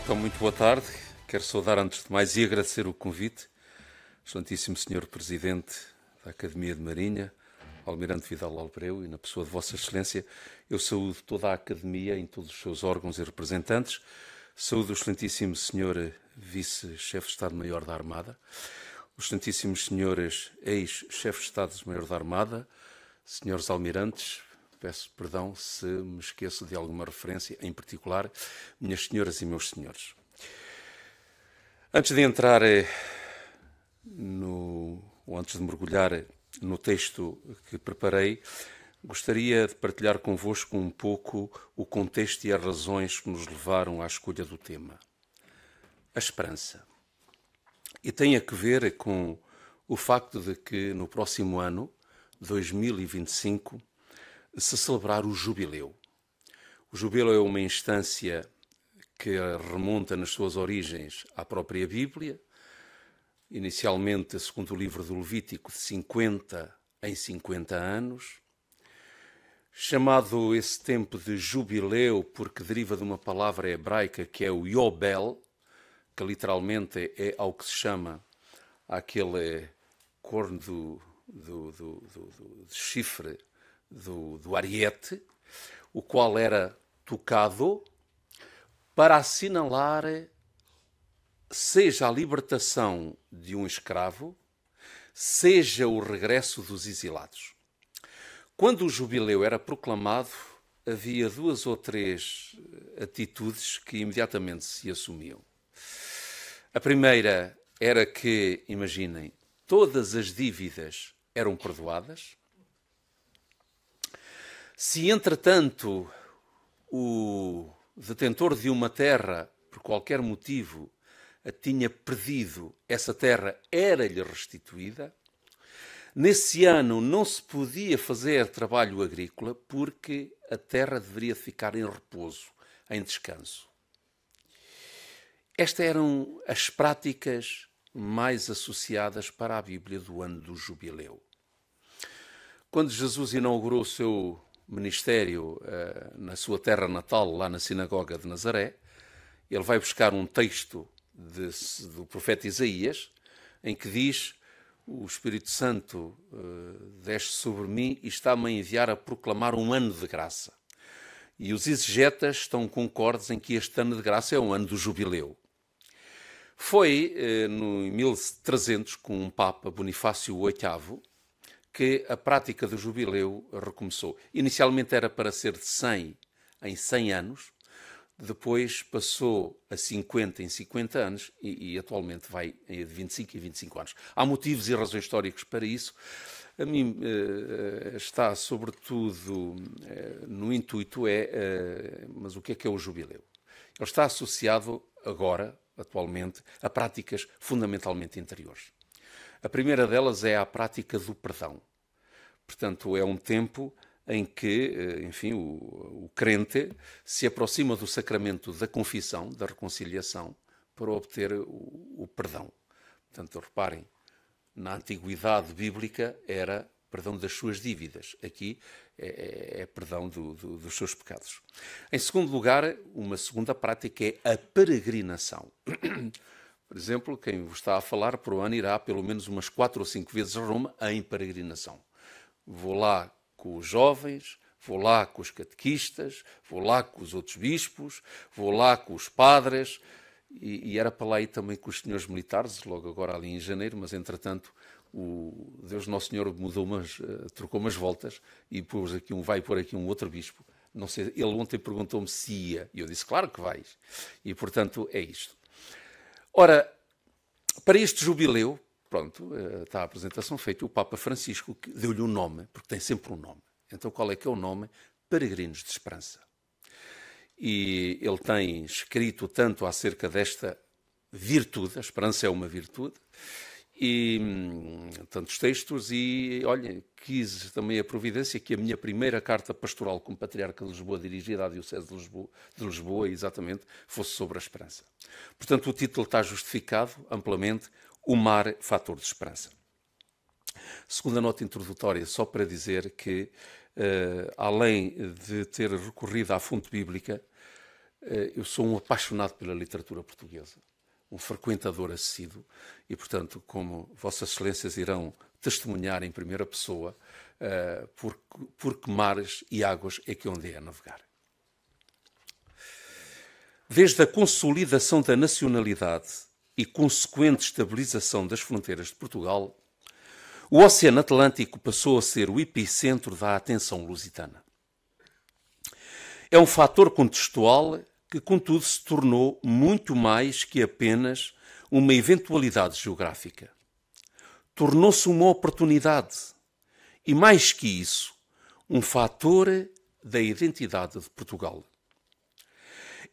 Então, muito boa tarde. Quero saudar antes de mais e agradecer o convite, Excelentíssimo Senhor Presidente da Academia de Marinha, Almirante Vidal Albreu, e na pessoa de Vossa Excelência, eu saúdo toda a Academia em todos os seus órgãos e representantes, saúdo o Excelentíssimo Senhor Vice-Chefe de Estado-Maior da Armada, os Excelentíssimos Senhores Ex-Chefes de Estado-Maior da Armada, Senhores Almirantes, peço perdão se me esqueço de alguma referência, em particular, minhas senhoras e meus senhores. Antes de entrar ou antes de mergulhar no texto que preparei, gostaria de partilhar convosco um pouco o contexto e as razões que nos levaram à escolha do tema. A esperança. E tem a que ver com o facto de que no próximo ano, 2025, se celebrar o Jubileu. O Jubileu é uma instância que remonta nas suas origens à própria Bíblia, inicialmente, segundo o livro do Levítico, de 50 em 50 anos, chamado esse tempo de Jubileu porque deriva de uma palavra hebraica que é o Yobel, que literalmente é ao que se chama aquele corno do chifre do ariete, o qual era tocado para assinalar seja a libertação de um escravo, seja o regresso dos exilados. Quando o jubileu era proclamado, havia duas ou três atitudes que imediatamente se assumiam. A primeira era que, imaginem, todas as dívidas eram perdoadas. Se, entretanto, o detentor de uma terra, por qualquer motivo, a tinha perdido, essa terra era-lhe restituída. Nesse ano não se podia fazer trabalho agrícola porque a terra deveria ficar em repouso, em descanso. Estas eram as práticas mais associadas para a Bíblia do ano do Jubileu. Quando Jesus inaugurou o seu ministério na sua terra natal, lá na sinagoga de Nazaré, ele vai buscar um texto do profeta Isaías, em que diz: o Espírito Santo desce sobre mim e está-me a enviar a proclamar um ano de graça. E os exegetas estão concordes em que este ano de graça é um ano do Jubileu. Foi em 1300, com um Papa, Bonifácio VIII, que a prática do Jubileu recomeçou. Inicialmente era para ser de 100 em 100 anos, depois passou a 50 em 50 anos e atualmente vai de 25 em 25 anos. Há motivos e razões históricos para isso. A mim está, sobretudo, no intuito mas o que é o Jubileu? Ele está associado agora, atualmente, a práticas fundamentalmente interiores. A primeira delas é a prática do perdão. Portanto, é um tempo em que, enfim, o crente se aproxima do sacramento da confissão, da reconciliação, para obter o perdão. Portanto, reparem, na antiguidade bíblica era perdão das suas dívidas. Aqui é perdão dos seus pecados. Em segundo lugar, uma segunda prática é a peregrinação. Por exemplo, quem vos está a falar, por ano irá pelo menos umas 4 ou 5 vezes a Roma em peregrinação. Vou lá com os jovens, vou lá com os catequistas, vou lá com os outros bispos, vou lá com os padres, e era para lá ir também com os senhores militares, logo agora ali em janeiro, mas entretanto o Deus Nosso Senhor trocou umas voltas e vai pôr aqui um outro bispo. Não sei, ele ontem perguntou-me se ia, e eu disse, claro que vais. E portanto é isto. Ora, para este jubileu, pronto, está a apresentação feita, o Papa Francisco deu-lhe um nome, porque tem sempre um nome. Então qual é que é o nome? Peregrinos de Esperança. E ele tem escrito tanto acerca desta virtude, a esperança é uma virtude, e tantos textos, e olhem, quis também a providência que a minha primeira carta pastoral como Patriarca de Lisboa, dirigida à Diocese de Lisboa, exatamente, fosse sobre a esperança. Portanto, o título está justificado amplamente, O Mar, Fator de Esperança. Segunda nota introdutória, só para dizer que, além de ter recorrido à fonte bíblica, eu sou um apaixonado pela literatura portuguesa, um frequentador assíduo e, portanto, como Vossas Excelências irão testemunhar em primeira pessoa, por que mares e águas é que andei a navegar. Desde a consolidação da nacionalidade e consequente estabilização das fronteiras de Portugal, o Oceano Atlântico passou a ser o epicentro da atenção lusitana. É um fator contextual que, contudo, se tornou muito mais que apenas uma eventualidade geográfica. Tornou-se uma oportunidade e, mais que isso, um fator da identidade de Portugal.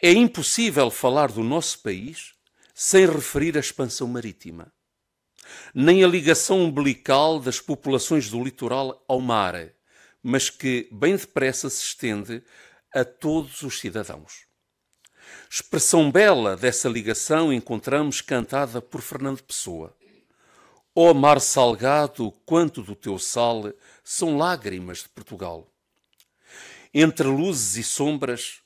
É impossível falar do nosso país sem referir a expansão marítima, nem a ligação umbilical das populações do litoral ao mar, mas que bem depressa se estende a todos os cidadãos. Expressão bela dessa ligação encontramos cantada por Fernando Pessoa. Ó mar salgado, quanto do teu sal são lágrimas de Portugal. Entre luzes e sombras,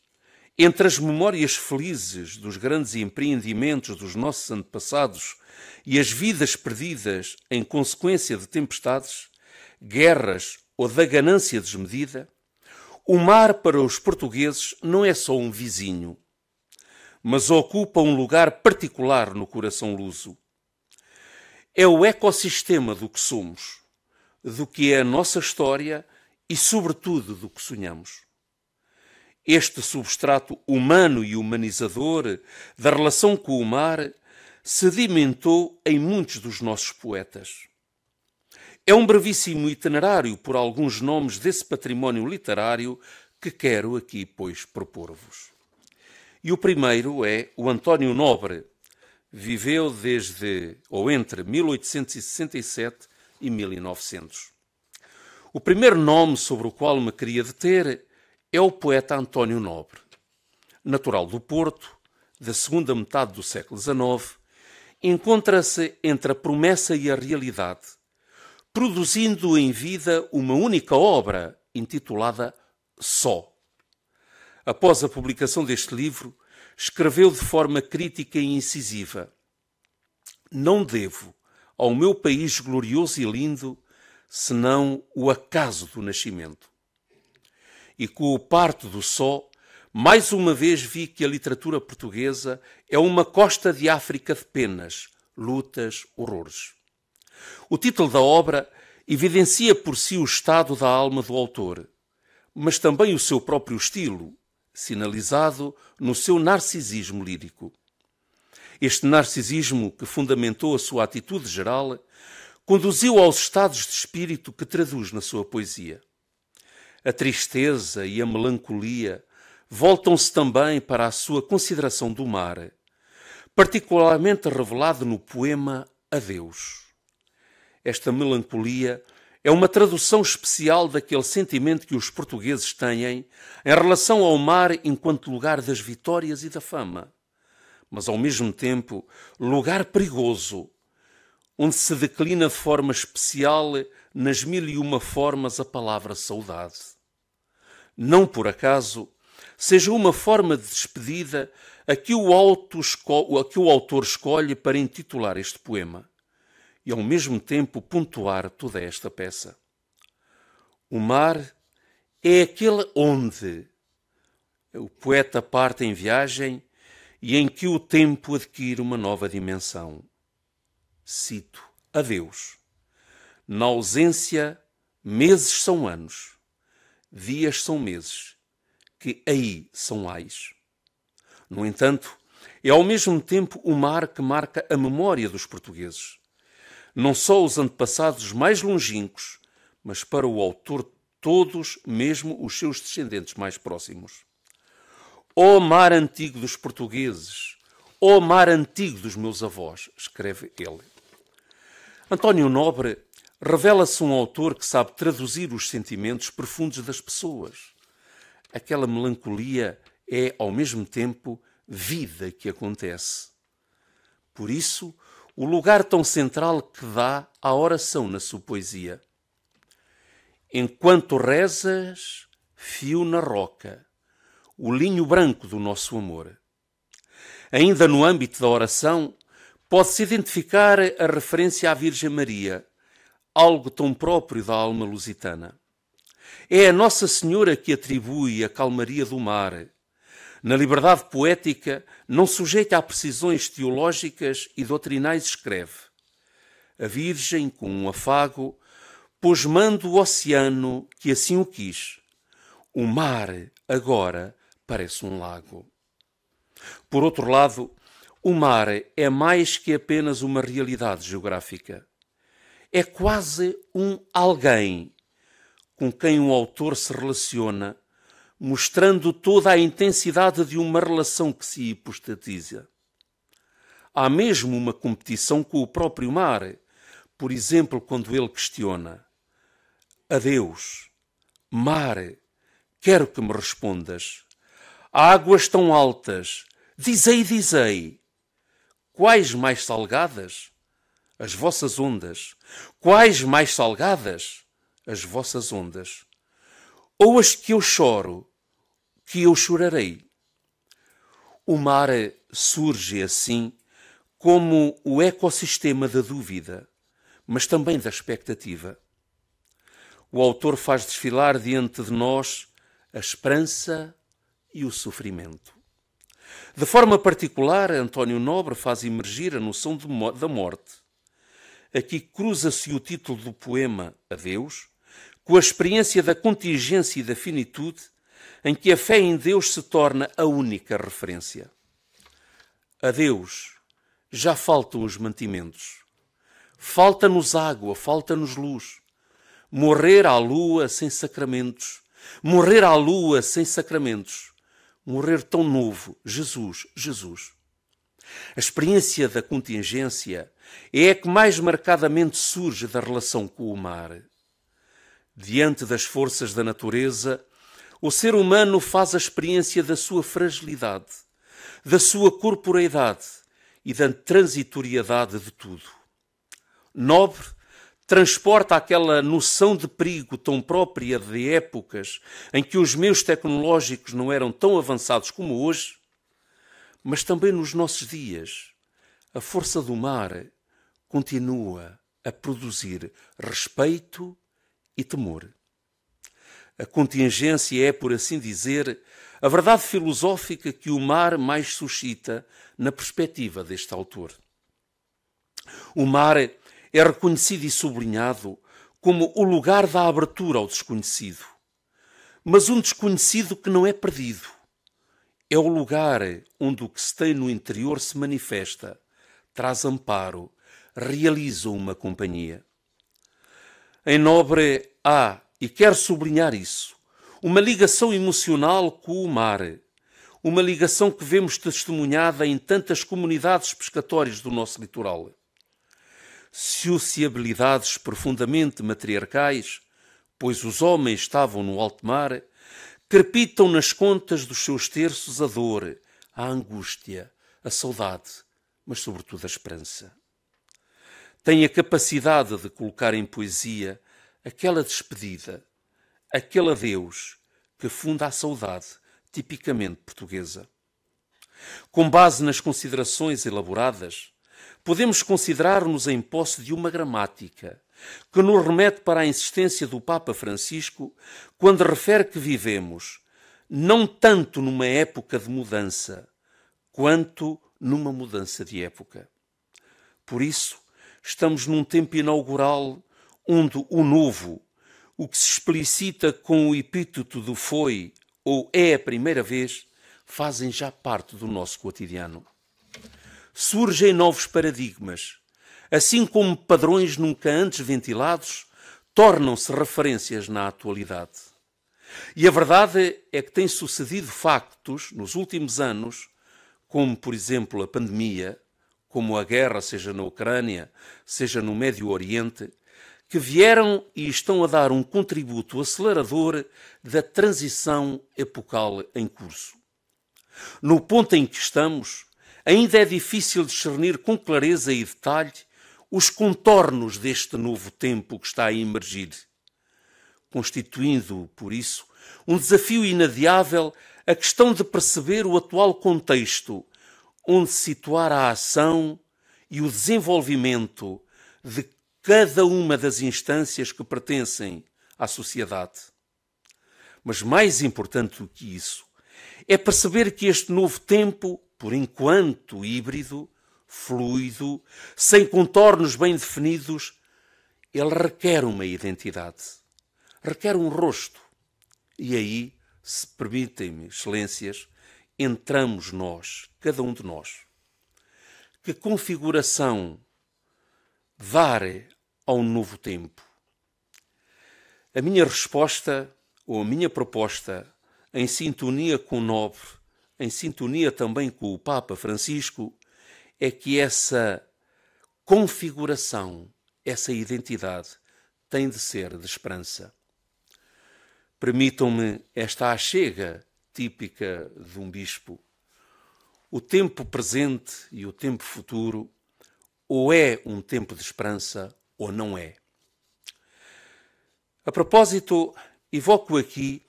entre as memórias felizes dos grandes empreendimentos dos nossos antepassados e as vidas perdidas em consequência de tempestades, guerras ou da ganância desmedida, o mar para os portugueses não é só um vizinho, mas ocupa um lugar particular no coração luso. É o ecossistema do que somos, do que é a nossa história e, sobretudo, do que sonhamos. Este substrato humano e humanizador da relação com o mar sedimentou em muitos dos nossos poetas. É um brevíssimo itinerário por alguns nomes desse património literário que quero aqui, pois, propor-vos. E o primeiro é o António Nobre. Viveu desde ou entre 1867 e 1900. O primeiro nome sobre o qual me queria deter é o poeta António Nobre. Natural do Porto, da segunda metade do século XIX, encontra-se entre a promessa e a realidade, produzindo em vida uma única obra intitulada Só. Após a publicação deste livro, escreveu de forma crítica e incisiva: não devo ao meu país glorioso e lindo senão o acaso do nascimento. E com o parto do Só, mais uma vez vi que a literatura portuguesa é uma costa de África de penas, lutas, horrores. O título da obra evidencia por si o estado da alma do autor, mas também o seu próprio estilo, sinalizado no seu narcisismo lírico. Este narcisismo, que fundamentou a sua atitude geral, conduziu aos estados de espírito que traduz na sua poesia. A tristeza e a melancolia voltam-se também para a sua consideração do mar, particularmente revelado no poema Adeus. Esta melancolia é uma tradução especial daquele sentimento que os portugueses têm em relação ao mar enquanto lugar das vitórias e da fama, mas ao mesmo tempo lugar perigoso, onde se declina de forma especial nas 1001 formas a palavra saudade. Não por acaso seja uma forma de despedida a que o autor escolhe para intitular este poema e ao mesmo tempo pontuar toda esta peça. O mar é aquele onde o poeta parte em viagem e em que o tempo adquire uma nova dimensão. Cito: adeus. Na ausência, meses são anos, dias são meses, que aí são ais. No entanto, é ao mesmo tempo o mar que marca a memória dos portugueses. Não só os antepassados mais longínquos, mas para o autor todos, mesmo os seus descendentes mais próximos. Ó mar antigo dos portugueses, ó mar antigo dos meus avós, escreve ele. António Nobre revela-se um autor que sabe traduzir os sentimentos profundos das pessoas. Aquela melancolia é, ao mesmo tempo, vida que acontece. Por isso, o lugar tão central que dá à oração na sua poesia. Enquanto rezas, fio na roca, o linho branco do nosso amor. Ainda no âmbito da oração, pode-se identificar a referência à Virgem Maria, algo tão próprio da alma lusitana. É a Nossa Senhora que atribui a calmaria do mar. Na liberdade poética, não sujeita a precisões teológicas e doutrinais, escreve: a Virgem, com um afago, pôs mando o oceano que assim o quis. O mar, agora, parece um lago. Por outro lado, o mar é mais que apenas uma realidade geográfica. É quase um alguém com quem o autor se relaciona, mostrando toda a intensidade de uma relação que se hipostatiza. Há mesmo uma competição com o próprio mar, por exemplo, quando ele questiona: adeus, mar, quero que me respondas. Águas tão altas, dizei, quais mais salgadas? As vossas ondas. Quais mais salgadas? As vossas ondas. Ou as que eu choro, que eu chorarei. O mar surge assim como o ecossistema da dúvida, mas também da expectativa. O autor faz desfilar diante de nós a esperança e o sofrimento. De forma particular, António Nobre faz emergir a noção da morte. Aqui cruza-se o título do poema Adeus com a experiência da contingência e da finitude, em que a fé em Deus se torna a única referência. Adeus, já faltam os mantimentos. Falta-nos água, falta-nos luz. Morrer à lua sem sacramentos. Morrer à lua sem sacramentos. Morrer tão novo. Jesus, Jesus. A experiência da contingência é a que mais marcadamente surge da relação com o mar. Diante das forças da natureza, o ser humano faz a experiência da sua fragilidade, da sua corporeidade e da transitoriedade de tudo. Nobre transporta aquela noção de perigo tão própria de épocas em que os meios tecnológicos não eram tão avançados como hoje, mas também nos nossos dias. A força do mar continua a produzir respeito e temor. A contingência é, por assim dizer, a verdade filosófica que o mar mais suscita na perspectiva deste autor. O mar é reconhecido e sublinhado como o lugar da abertura ao desconhecido. Mas um desconhecido que não é perdido. É o lugar onde o que se tem no interior se manifesta, traz amparo, realiza uma companhia. Em Nobre há, e quero sublinhar isso, uma ligação emocional com o mar, uma ligação que vemos testemunhada em tantas comunidades pescatórias do nosso litoral. Sociabilidades profundamente matriarcais, pois os homens estavam no alto mar, crepitam nas contas dos seus terços a dor, a angústia, a saudade, mas sobretudo a esperança. Tem a capacidade de colocar em poesia aquela despedida, aquele adeus que funda a saudade tipicamente portuguesa. Com base nas considerações elaboradas, podemos considerar-nos em posse de uma gramática que nos remete para a insistência do Papa Francisco quando refere que vivemos não tanto numa época de mudança, quanto numa mudança de época. Por isso, estamos num tempo inaugural onde o novo, o que se explicita com o epíteto do foi ou é a primeira vez, fazem já parte do nosso cotidiano. Surgem novos paradigmas, assim como padrões nunca antes ventilados, tornam-se referências na atualidade. E a verdade é que têm sucedido factos nos últimos anos, como por exemplo a pandemia, como a guerra, seja na Ucrânia, seja no Médio Oriente, que vieram e estão a dar um contributo acelerador da transição epocal em curso. No ponto em que estamos, ainda é difícil discernir com clareza e detalhe os contornos deste novo tempo que está a emergir. constituindo, por isso, um desafio inadiável a questão de perceber o atual contexto, onde situar a ação e o desenvolvimento de cada uma das instâncias que pertencem à sociedade. Mas mais importante do que isso, é perceber que este novo tempo, por enquanto híbrido, fluido, sem contornos bem definidos, ele requer uma identidade, requer um rosto. E aí, se permitem-me, excelências, entramos nós, cada um de nós. Que configuração dar ao novo tempo? A minha resposta, ou a minha proposta, em sintonia com o Nobre, em sintonia também com o Papa Francisco, é que essa configuração, essa identidade, tem de ser de esperança. Permitam-me esta achega típica de um bispo. O tempo presente e o tempo futuro ou é um tempo de esperança ou não é. A propósito, evoco aqui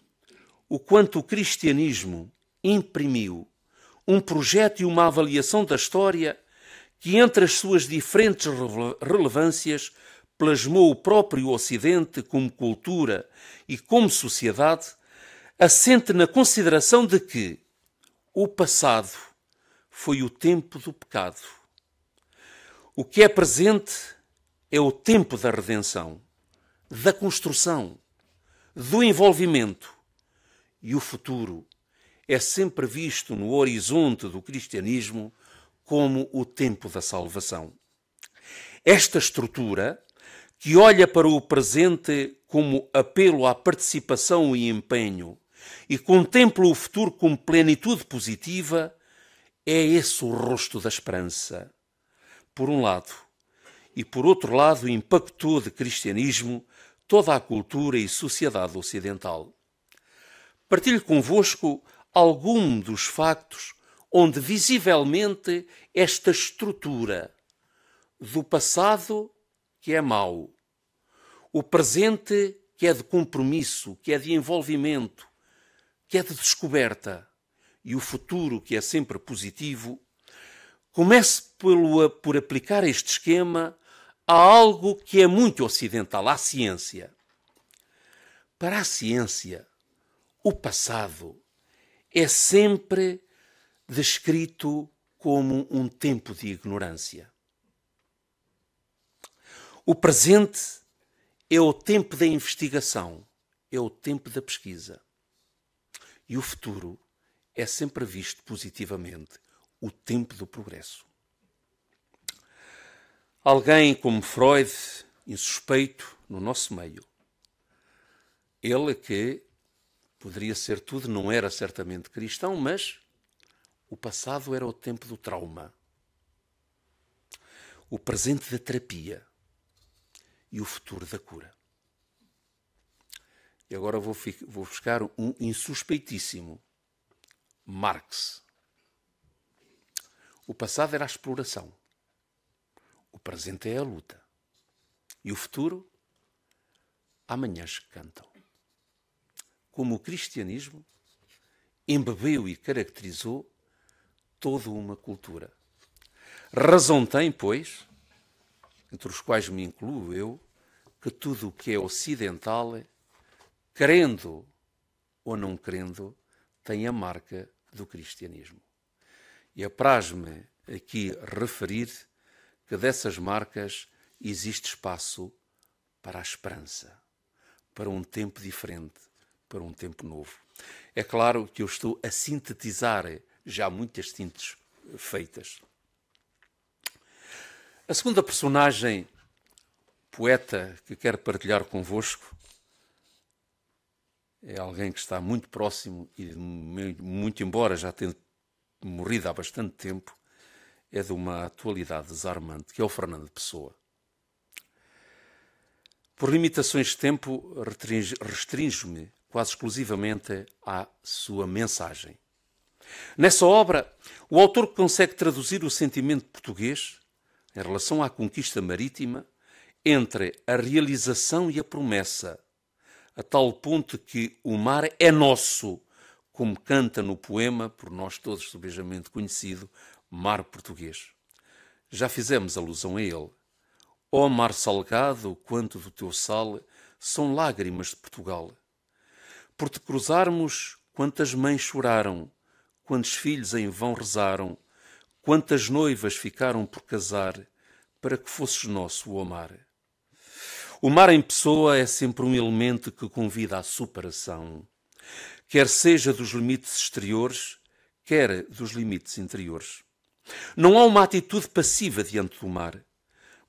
o quanto o cristianismo imprimiu um projeto e uma avaliação da história que, entre as suas diferentes relevâncias, plasmou o próprio Ocidente como cultura e como sociedade, assente na consideração de que o passado foi o tempo do pecado. O que é presente é o tempo da redenção, da construção, do envolvimento, e o futuro é sempre visto no horizonte do cristianismo como o tempo da salvação. Esta estrutura, que olha para o presente como apelo à participação e empenho e contempla o futuro como plenitude positiva, é esse o rosto da esperança. Por um lado, e por outro lado, impactou de cristianismo toda a cultura e sociedade ocidental. Partilho convosco algum dos factos onde visivelmente esta estrutura do passado, que é mau, o presente, que é de compromisso, que é de envolvimento, que é de descoberta, e o futuro, que é sempre positivo, comece por aplicar este esquema a algo que é muito ocidental, à ciência. Para a ciência, o passado é sempre descrito como um tempo de ignorância. O presente é o tempo da investigação, é o tempo da pesquisa. E o futuro é sempre visto positivamente, o tempo do progresso. Alguém como Freud, insuspeito no nosso meio, ele que poderia ser tudo, não era certamente cristão, mas o passado era o tempo do trauma, o presente da terapia e o futuro da cura. E agora vou buscar um insuspeitíssimo, Marx. O passado era a exploração, o presente é a luta e o futuro, amanhãs que cantam. Como o cristianismo embebeu e caracterizou toda uma cultura. Razão tem, pois, entre os quais me incluo eu, que tudo o que é ocidental, querendo ou não querendo, tem a marca do cristianismo. E apraz-me aqui referir que dessas marcas existe espaço para a esperança, para um tempo diferente, para um tempo novo. É claro que eu estou a sintetizar já muitas síntese feitas. A segunda personagem, poeta, que quero partilhar convosco, é alguém que está muito próximo e, muito embora já tenha morrido há bastante tempo, é de uma atualidade desarmante, que é o Fernando Pessoa. Por limitações de tempo, restrinjo-me quase exclusivamente à sua mensagem. Nessa obra, o autor consegue traduzir o sentimento português em relação à conquista marítima entre a realização e a promessa, a tal ponto que o mar é nosso, como canta no poema, por nós todos subejamente conhecido, Mar Português. Já fizemos alusão a ele. Ó mar salgado, quanto do teu sal são lágrimas de Portugal. Por te cruzarmos, quantas mães choraram, quantos filhos em vão rezaram, quantas noivas ficaram por casar, para que fosses nosso, ó mar. O mar em pessoa é sempre um elemento que convida à superação, quer seja dos limites exteriores, quer dos limites interiores. Não há uma atitude passiva diante do mar,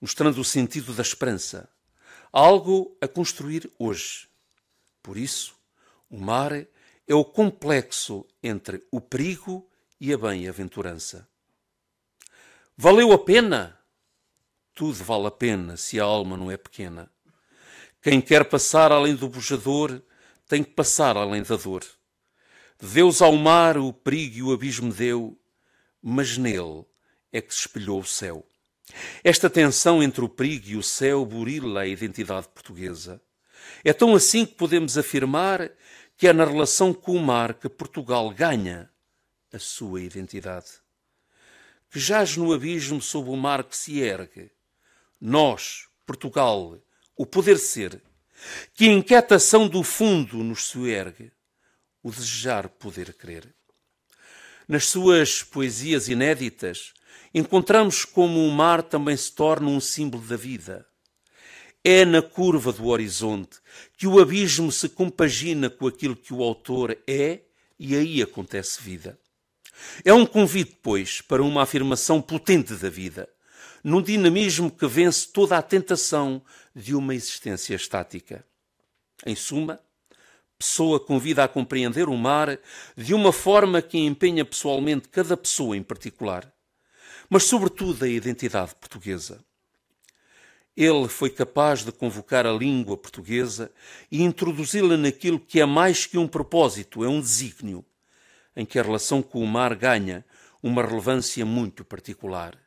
mostrando o sentido da esperança, algo a construir hoje. Por isso, o mar é o complexo entre o perigo e a bem-aventurança. Valeu a pena? Tudo vale a pena se a alma não é pequena. Quem quer passar além do bujador tem que passar além da dor. Deus ao mar o perigo e o abismo deu, mas nele é que se espelhou o céu. Esta tensão entre o perigo e o céu burila a identidade portuguesa. É tão assim que podemos afirmar que é na relação com o mar que Portugal ganha a sua identidade. Que jaz no abismo sob o mar que se ergue. Nós, Portugal, o poder ser, que a inquietação do fundo nos soergue, o desejar poder crer. Nas suas poesias inéditas, encontramos como o mar também se torna um símbolo da vida. É na curva do horizonte que o abismo se compagina com aquilo que o autor é e aí acontece vida. É um convite, pois, para uma afirmação potente da vida, num dinamismo que vence toda a tentação de uma existência estática. Em suma, Pessoa convida a compreender o mar de uma forma que empenha pessoalmente cada pessoa em particular, mas sobretudo a identidade portuguesa. Ele foi capaz de convocar a língua portuguesa e introduzi-la naquilo que é mais que um propósito, é um desígnio, em que a relação com o mar ganha uma relevância muito particular.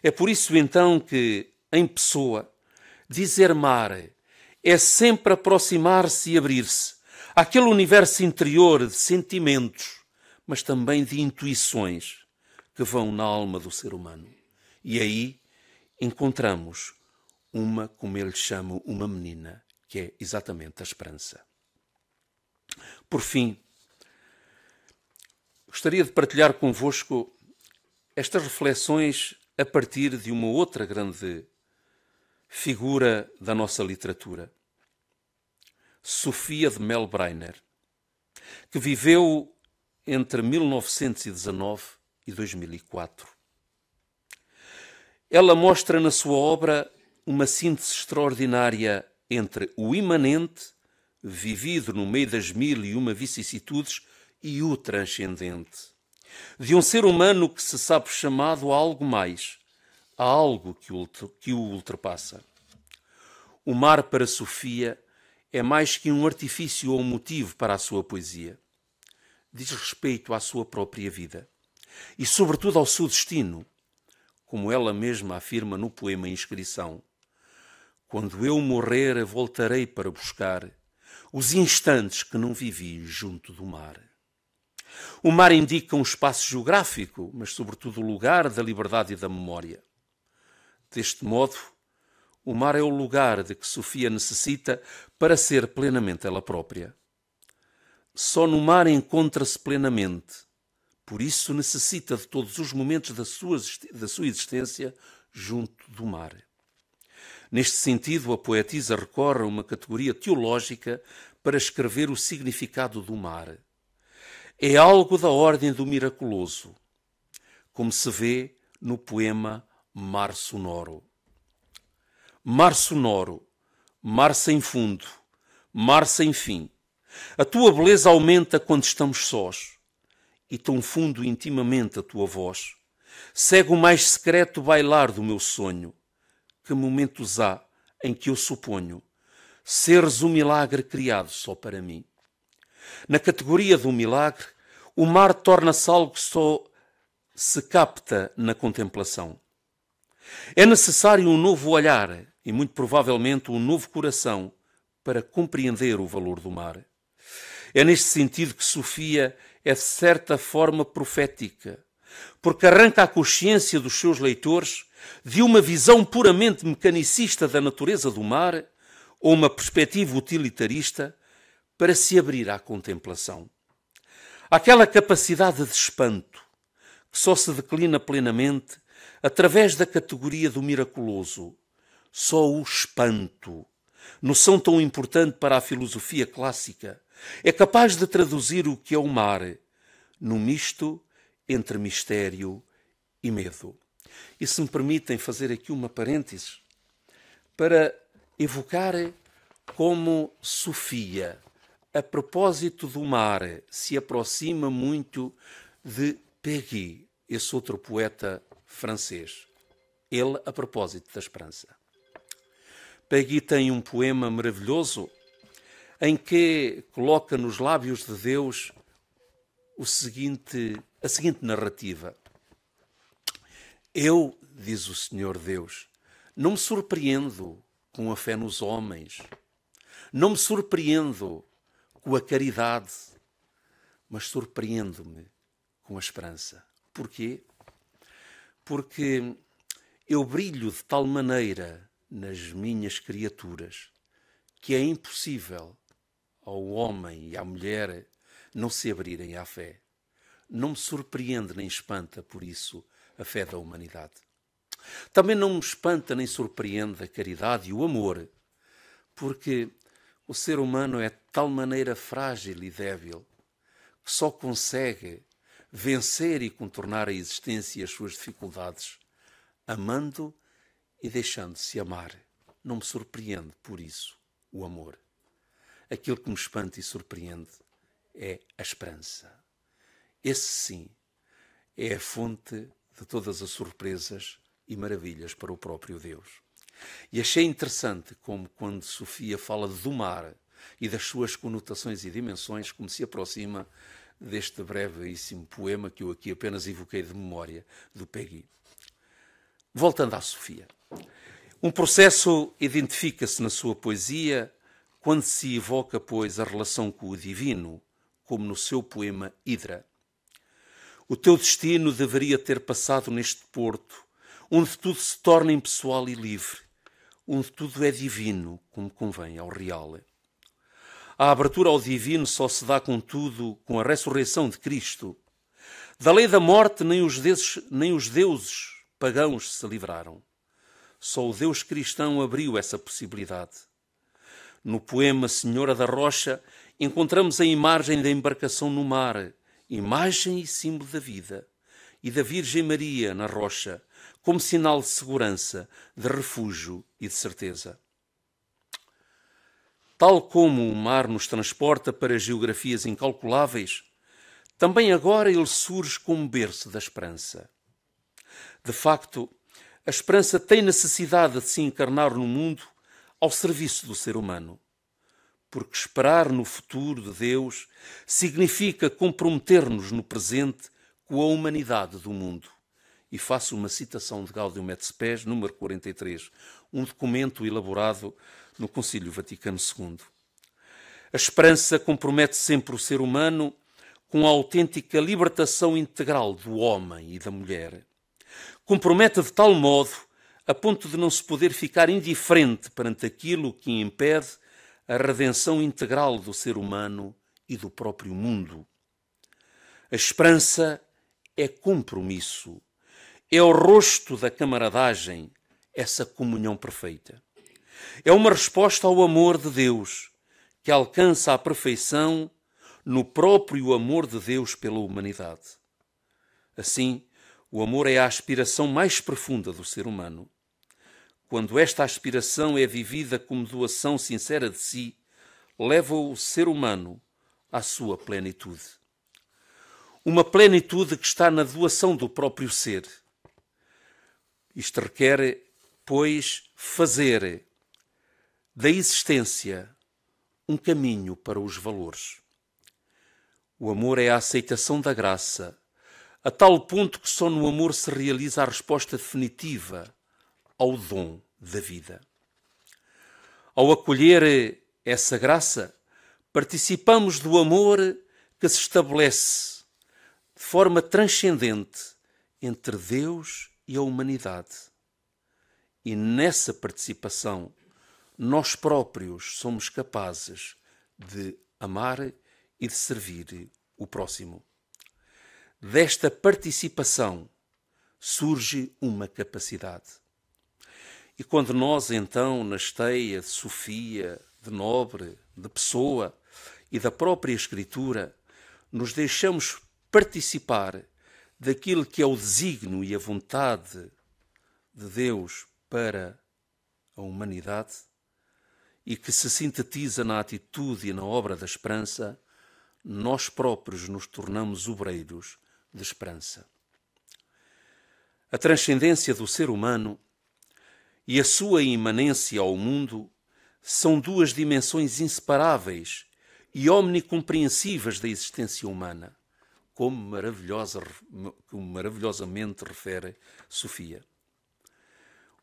É por isso então que, em Pessoa, dizer mar é sempre aproximar-se e abrir-se àquele universo interior de sentimentos, mas também de intuições que vão na alma do ser humano. E aí encontramos uma, como ele chama, uma menina, que é exatamente a esperança. Por fim, gostaria de partilhar convosco estas reflexões a partir de uma outra grande figura da nossa literatura, Sofia de Melbrenner, que viveu entre 1919 e 2004. Ela mostra na sua obra uma síntese extraordinária entre o imanente, vivido no meio das mil e uma vicissitudes, e o transcendente, de um ser humano que se sabe chamado a algo mais, a algo que o ultrapassa. O mar para Sofia é mais que um artifício ou um motivo para a sua poesia. Diz respeito à sua própria vida e, sobretudo, ao seu destino, como ela mesma afirma no poema Inscrição. Quando eu morrer, voltarei para buscar os instantes que não vivi junto do mar. O mar indica um espaço geográfico, mas sobretudo o lugar da liberdade e da memória. Deste modo, o mar é o lugar de que Sofia necessita para ser plenamente ela própria. Só no mar encontra-se plenamente. Por isso necessita de todos os momentos da sua existência junto do mar. Neste sentido, a poetisa recorre a uma categoria teológica para escrever o significado do mar. É algo da ordem do miraculoso, como se vê no poema Mar Sonoro. Mar sonoro, mar sem fundo, mar sem fim. A tua beleza aumenta quando estamos sós, e tão fundo intimamente a tua voz. Segue o mais secreto bailar do meu sonho. Que momentos há em que eu suponho seres um milagre criado só para mim. Na categoria do milagre, o mar torna-se algo que só se capta na contemplação. É necessário um novo olhar e, muito provavelmente, um novo coração para compreender o valor do mar. É neste sentido que Sofia é de certa forma profética, porque arranca a consciência dos seus leitores de uma visão puramente mecanicista da natureza do mar ou uma perspectiva utilitarista para se abrir à contemplação. Aquela capacidade de espanto que só se declina plenamente através da categoria do miraculoso. Só o espanto, noção tão importante para a filosofia clássica, é capaz de traduzir o que é o mar num misto entre mistério e medo. E se me permitem fazer aqui uma parêntese para evocar como Sofia, a propósito do mar, se aproxima muito de Péguy, esse outro poeta francês. Ele a propósito da esperança. Péguy tem um poema maravilhoso em que coloca nos lábios de Deus a seguinte narrativa. Eu, diz o Senhor Deus, não me surpreendo com a fé nos homens, não me surpreendo com a caridade, mas surpreendo-me com a esperança. Porquê? Porque eu brilho de tal maneira nas minhas criaturas que é impossível ao homem e à mulher não se abrirem à fé. Não me surpreende nem espanta, por isso, a fé da humanidade. Também não me espanta nem surpreende a caridade e o amor, porque o ser humano é de tal maneira frágil e débil que só consegue vencer e contornar a existência e as suas dificuldades amando e deixando-se amar. Não me surpreende, por isso, o amor. Aquilo que me espanta e surpreende é a esperança. Esse sim é a fonte de todas as surpresas e maravilhas para o próprio Deus. E achei interessante como, quando Sofia fala do mar e das suas conotações e dimensões, como se aproxima deste brevíssimo poema que eu aqui apenas evoquei de memória, do Péguy. Voltando à Sofia. Um processo identifica-se na sua poesia quando se evoca, pois, a relação com o divino, como no seu poema Hidra. O teu destino deveria ter passado neste porto, onde tudo se torna impessoal e livre, onde tudo é divino, como convém ao real. A abertura ao divino só se dá, contudo, com a ressurreição de Cristo. Da lei da morte nem os deuses pagãos se livraram. Só o Deus cristão abriu essa possibilidade. No poema Senhora da Rocha encontramos a imagem da embarcação no mar, imagem e símbolo da vida, e da Virgem Maria na rocha, como sinal de segurança, de refúgio e de certeza. Tal como o mar nos transporta para geografias incalculáveis, também agora ele surge como berço da esperança. De facto, a esperança tem necessidade de se encarnar no mundo ao serviço do ser humano, porque esperar no futuro de Deus significa comprometer-nos no presente com a humanidade do mundo. E faço uma citação de Gaudium et Spes, número 43, um documento elaborado no Concílio Vaticano II. A esperança compromete sempre o ser humano com a autêntica libertação integral do homem e da mulher. Compromete de tal modo a ponto de não se poder ficar indiferente perante aquilo que impede a redenção integral do ser humano e do próprio mundo. A esperança é compromisso, é o rosto da camaradagem, essa comunhão perfeita. É uma resposta ao amor de Deus, que alcança a perfeição no próprio amor de Deus pela humanidade. Assim, o amor é a aspiração mais profunda do ser humano. Quando esta aspiração é vivida como doação sincera de si, leva o ser humano à sua plenitude. Uma plenitude que está na doação do próprio ser. Isto requer, pois, fazer da existência um caminho para os valores. O amor é a aceitação da graça, a tal ponto que só no amor se realiza a resposta definitiva ao dom da vida. Ao acolher essa graça, participamos do amor que se estabelece de forma transcendente entre Deus e a humanidade. E nessa participação, nós próprios somos capazes de amar e de servir o próximo. Desta participação surge uma capacidade. E quando nós, então, na esteia de Sofia, de Nobre, de Pessoa e da própria Escritura, nos deixamos participar daquilo que é o desígnio e a vontade de Deus para a humanidade e que se sintetiza na atitude e na obra da esperança, nós próprios nos tornamos obreiros de esperança. A transcendência do ser humano e a sua imanência ao mundo são duas dimensões inseparáveis e omnicompreensíveis da existência humana, como maravilhosamente refere Sofia.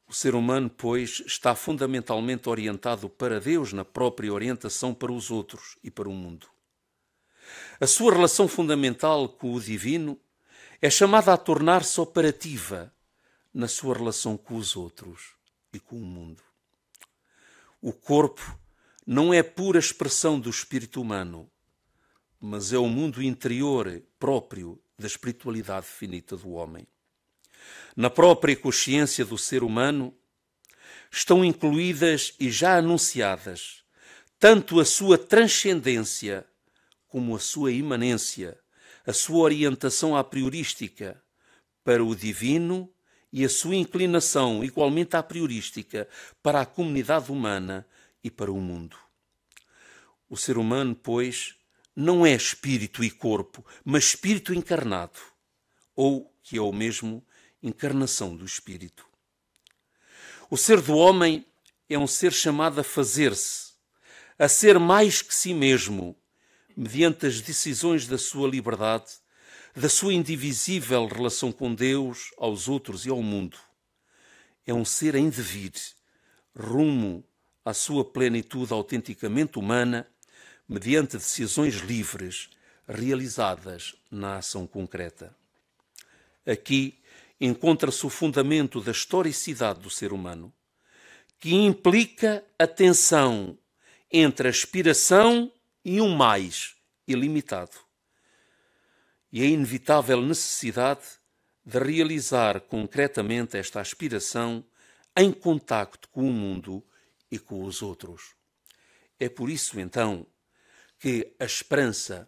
O ser humano, pois, está fundamentalmente orientado para Deus na própria orientação para os outros e para o mundo. A sua relação fundamental com o divino é chamada a tornar-se operativa na sua relação com os outros e com o mundo. O corpo não é pura expressão do espírito humano, mas é o mundo interior próprio da espiritualidade finita do homem. Na própria consciência do ser humano estão incluídas e já anunciadas tanto a sua transcendência como a sua imanência, a sua orientação a priorística para o divino e a sua inclinação igualmente a priorística para a comunidade humana e para o mundo. O ser humano, pois, não é espírito e corpo, mas espírito encarnado, ou, que é o mesmo, encarnação do espírito. O ser do homem é um ser chamado a fazer-se, a ser mais que si mesmo, mediante as decisões da sua liberdade, da sua indivisível relação com Deus, aos outros e ao mundo. É um ser em devir, rumo à sua plenitude autenticamente humana, mediante decisões livres, realizadas na ação concreta. Aqui encontra-se o fundamento da historicidade do ser humano, que implica a tensão entre a aspiração e um mais ilimitado, e a inevitável necessidade de realizar concretamente esta aspiração em contacto com o mundo e com os outros. É por isso, então, que a esperança,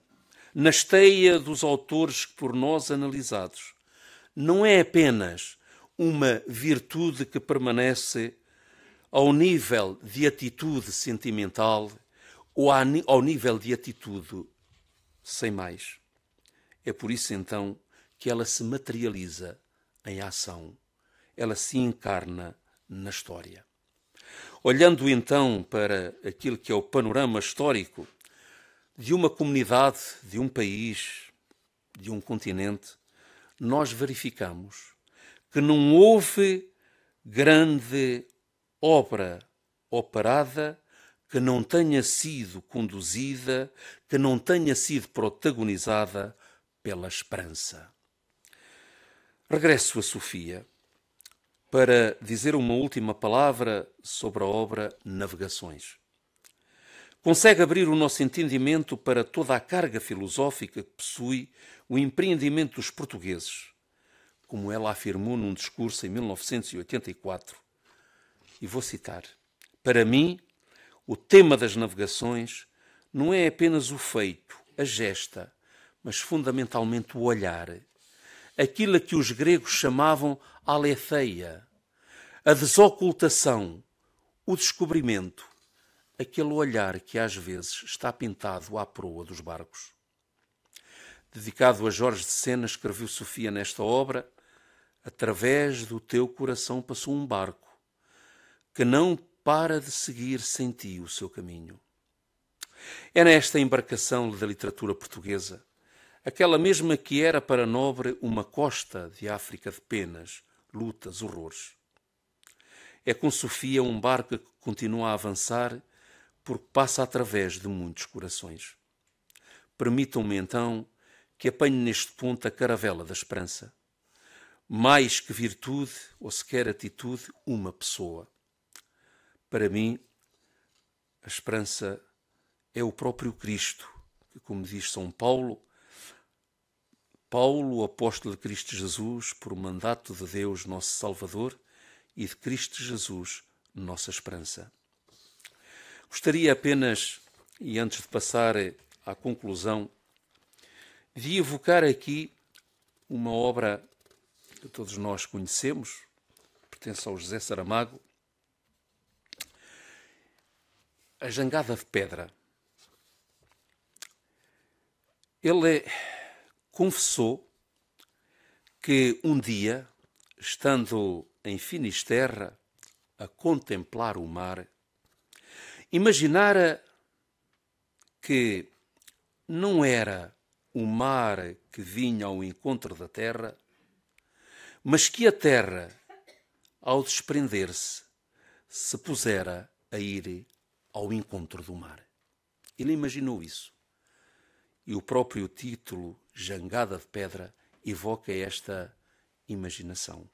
na esteia dos autores por nós analisados, não é apenas uma virtude que permanece ao nível de atitude sentimental ou ao nível de atitude sem mais. É por isso, então, que ela se materializa em ação. Ela se encarna na história. Olhando, então, para aquilo que é o panorama histórico de uma comunidade, de um país, de um continente, nós verificamos que não houve grande obra operada que não tenha sido conduzida, que não tenha sido protagonizada pela esperança. Regresso a Sofia para dizer uma última palavra sobre a obra Navegações. Consegue abrir o nosso entendimento para toda a carga filosófica que possui o empreendimento dos portugueses, como ela afirmou num discurso em 1984. E vou citar: para mim, o tema das navegações não é apenas o feito, a gesta, mas fundamentalmente o olhar. Aquilo a que os gregos chamavam aletheia, a desocultação, o descobrimento, aquele olhar que às vezes está pintado à proa dos barcos. Dedicado a Jorge de Sena, escreveu Sofia nesta obra: através do teu coração passou um barco que não para de seguir sem ti o seu caminho. É nesta embarcação da literatura portuguesa, aquela mesma que era para Nobre uma costa de África de penas, lutas, horrores. É com Sofia um barco que continua a avançar porque passa através de muitos corações. Permitam-me então que apanhe neste ponto a caravela da esperança. Mais que virtude ou sequer atitude, uma pessoa. Para mim, a esperança é o próprio Cristo, que, como diz São Paulo, o apóstolo de Cristo Jesus, por mandato de Deus, nosso Salvador, e de Cristo Jesus, nossa esperança. Gostaria apenas, e antes de passar à conclusão, de evocar aqui uma obra que todos nós conhecemos, pertence ao José Saramago, A Jangada de Pedra. Ele confessou que um dia, estando em Finisterra a contemplar o mar, imaginara que não era o mar que vinha ao encontro da terra, mas que a terra, ao desprender-se, se pusera a ir ao encontro do mar. Ele imaginou isso. E o próprio título, Jangada de Pedra, evoca esta imaginação.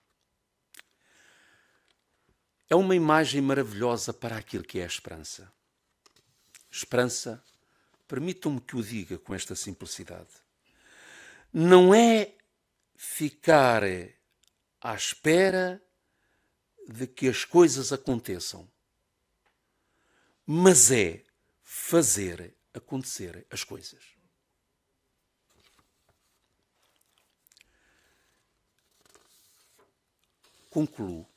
É uma imagem maravilhosa para aquilo que é a esperança. Esperança, permitam-me que o diga com esta simplicidade, não é ficar à espera de que as coisas aconteçam, mas é fazer acontecer as coisas. Concluo.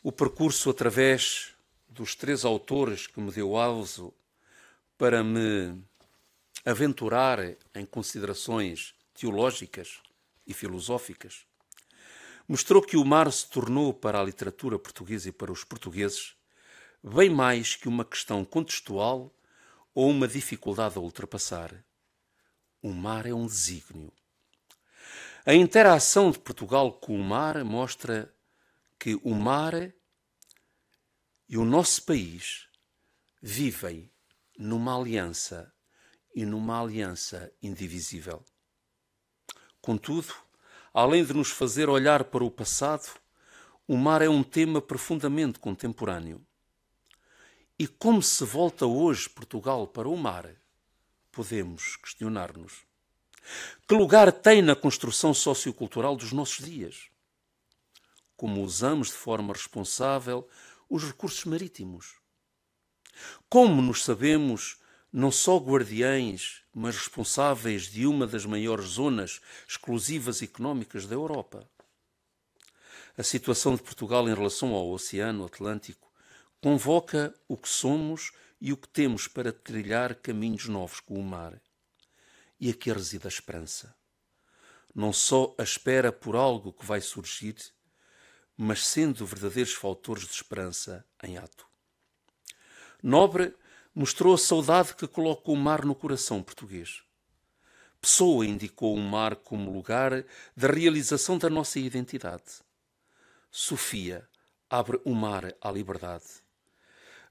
O percurso através dos 3 autores que me deu aso para me aventurar em considerações teológicas e filosóficas mostrou que o mar se tornou para a literatura portuguesa e para os portugueses bem mais que uma questão contextual ou uma dificuldade a ultrapassar. O mar é um desígnio. A interação de Portugal com o mar mostra que o mar e o nosso país vivem numa aliança e numa aliança indivisível. Contudo, além de nos fazer olhar para o passado, o mar é um tema profundamente contemporâneo. E como se volta hoje Portugal para o mar? Podemos questionar-nos. Que lugar tem na construção sociocultural dos nossos dias? Como usamos de forma responsável os recursos marítimos? Como nos sabemos não só guardiães, mas responsáveis de uma das maiores zonas exclusivas económicas da Europa? A situação de Portugal em relação ao Oceano Atlântico convoca o que somos e o que temos para trilhar caminhos novos com o mar. E aqui reside a esperança. Não só a espera por algo que vai surgir, mas sendo verdadeiros fatores de esperança em ato. Nobre mostrou a saudade que coloca o mar no coração português. Pessoa indicou o mar como lugar da realização da nossa identidade. Sofia abre o mar à liberdade.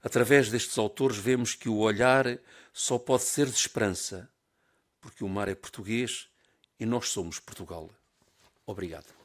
Através destes autores vemos que o olhar só pode ser de esperança, porque o mar é português e nós somos Portugal. Obrigado.